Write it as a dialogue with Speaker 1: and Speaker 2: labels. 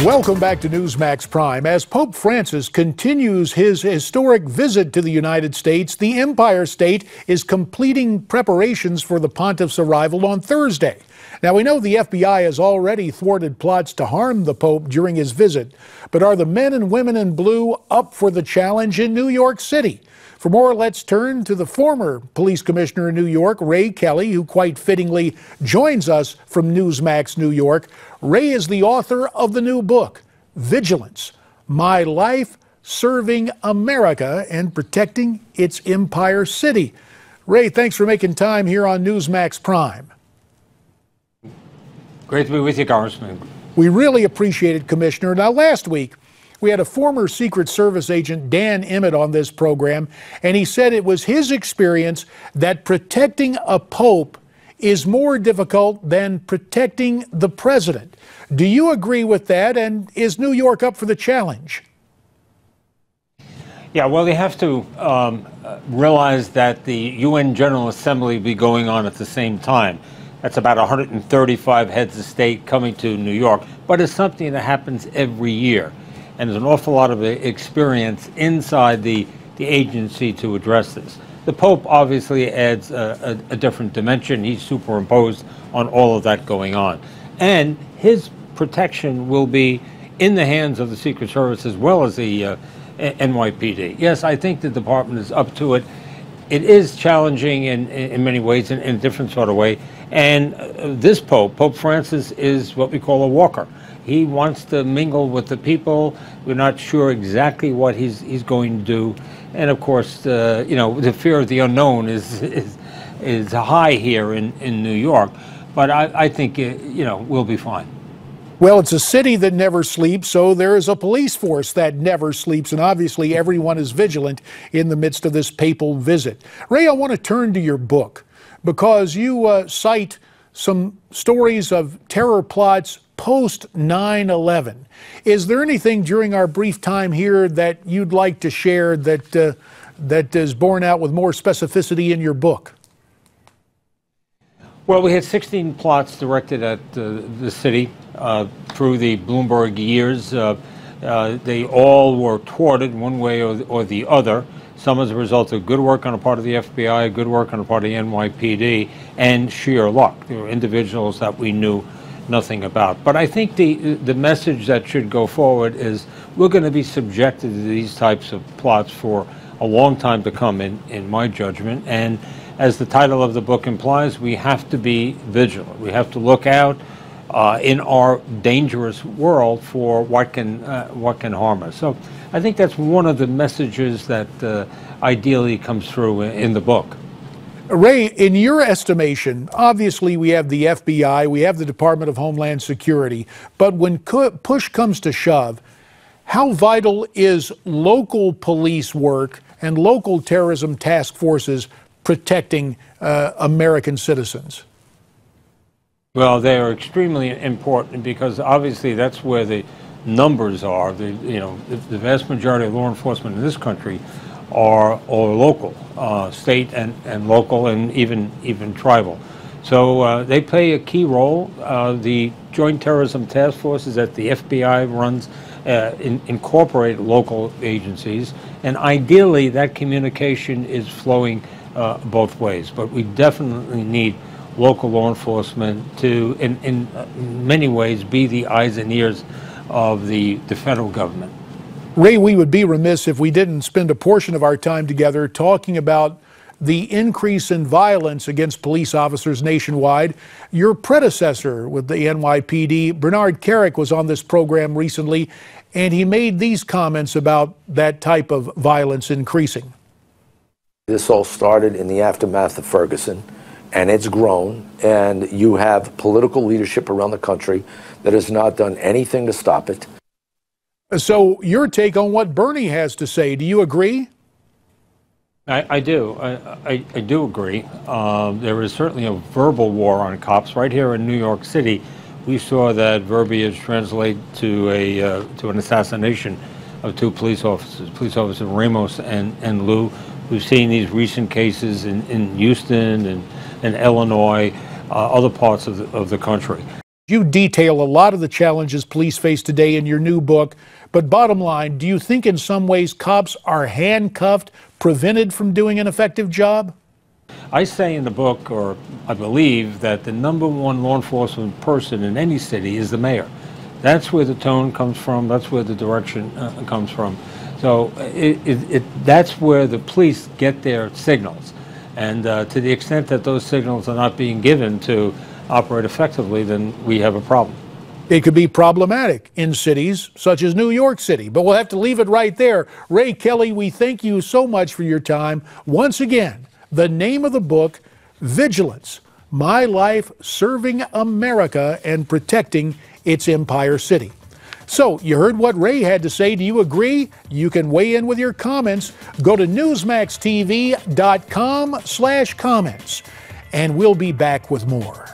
Speaker 1: Welcome back to Newsmax Prime. As Pope Francis continues his historic visit to the United States, the Empire State is completing preparations for the pontiff's arrival on Thursday. Now, we know the FBI has already thwarted plots to harm the Pope during his visit, but are the men and women in blue up for the challenge in New York City? For more, let's turn to the former police commissioner in New York, Ray Kelly, who quite fittingly joins us from Newsmax, New York. Ray is the author of the new book, Vigilance: My Life Serving America and Protecting Its Empire City. Ray, thanks for making time here on Newsmax Prime.
Speaker 2: Great to be with you, Congressman.
Speaker 1: We really appreciate it, Commissioner. Now, last week, we had a former Secret Service agent, Dan Emmett, on this program, and he said it was his experience that protecting a pope is more difficult than protecting the president. Do you agree with that, and is New York up for the challenge?
Speaker 2: Yeah, well, they have to realize that the UN General Assembly will be going on at the same time. That's about 135 heads of state coming to New York, but it's something that happens every year. And there's an awful lot of experience inside the agency to address this. The Pope obviously adds a different dimension. He's superimposed on all of that going on. And his protection will be in the hands of the Secret Service as well as the NYPD. Yes, I think the department is up to it. It is challenging in many ways, in a different sort of way. And this Pope, Pope Francis, is what we call a walker. He wants to mingle with the people. We're not sure exactly what he's going to do. And of course, you know, the fear of the unknown is high here in New York. But I think, you know, we'll be fine.
Speaker 1: Well, it's a city that never sleeps, so there is a police force that never sleeps, and obviously everyone is vigilant in the midst of this papal visit. Ray, I want to turn to your book because you cite some stories of terror plots post 9/11. Is there anything during our brief time here that you'd like to share that is borne out with more specificity in your book?
Speaker 2: Well, we had 16 plots directed at the city through the Bloomberg years. They all were thwarted one way or the other. Some as a result of good work on the part of the FBI, good work on the part of the NYPD, and sheer luck. There were individuals that we knew nothing about. But I think the message that should go forward is we're going to be subjected to these types of plots for a long time to come, in my judgment. And as the title of the book implies, we have to be vigilant. We have to look out in our dangerous world for what can harm us. So I think that's one of the messages that ideally comes through in the book.
Speaker 1: Ray, in your estimation, obviously we have the FBI, we have the Department of Homeland Security, but when push comes to shove, how vital is local police work and local terrorism task forces protecting American citizens?
Speaker 2: Well, they are extremely important because obviously that's where the numbers are. The vast majority of law enforcement in this country are local, state and local, and even tribal. So they play a key role. The Joint Terrorism Task Forces that the FBI runs incorporate local agencies, and ideally that communication is flowing both ways. But we definitely need local law enforcement to, in many ways, be the eyes and ears of the federal government.
Speaker 1: Ray, we would be remiss if we didn't spend a portion of our time together talking about the increase in violence against police officers nationwide. Your predecessor with the NYPD, Bernard Kerik, was on this program recently, and he made these comments about that type of violence increasing.
Speaker 3: This all started in the aftermath of Ferguson, and it's grown, and you have political leadership around the country that has not done anything to stop it.
Speaker 1: So your take on what Bernie has to say, do you agree?
Speaker 2: I do. I do agree. There is certainly a verbal war on cops. Right here in New York City, we saw that verbiage translate to an assassination of two police officers, Ramos and Lou. We've seen these recent cases in Houston and Illinois, other parts of the country.
Speaker 1: You detail a lot of the challenges police face today in your new book, but bottom line, do you think in some ways cops are handcuffed, prevented from doing an effective job?
Speaker 2: I say in the book, or I believe, that the number one law enforcement person in any city is the mayor. That's where the tone comes from, that's where the direction comes from. So that's where the police get their signals. And to the extent that those signals are not being given to operate effectively, then we have a problem.
Speaker 1: It could be problematic in cities such as New York City, but we'll have to leave it right there. Ray Kelly, we thank you so much for your time. Once again, the name of the book, Vigilance, My Life Serving America and Protecting Its Empire City. So, you heard what Ray had to say. Do you agree? You can weigh in with your comments. Go to newsmaxtv.com/comments, and we'll be back with more.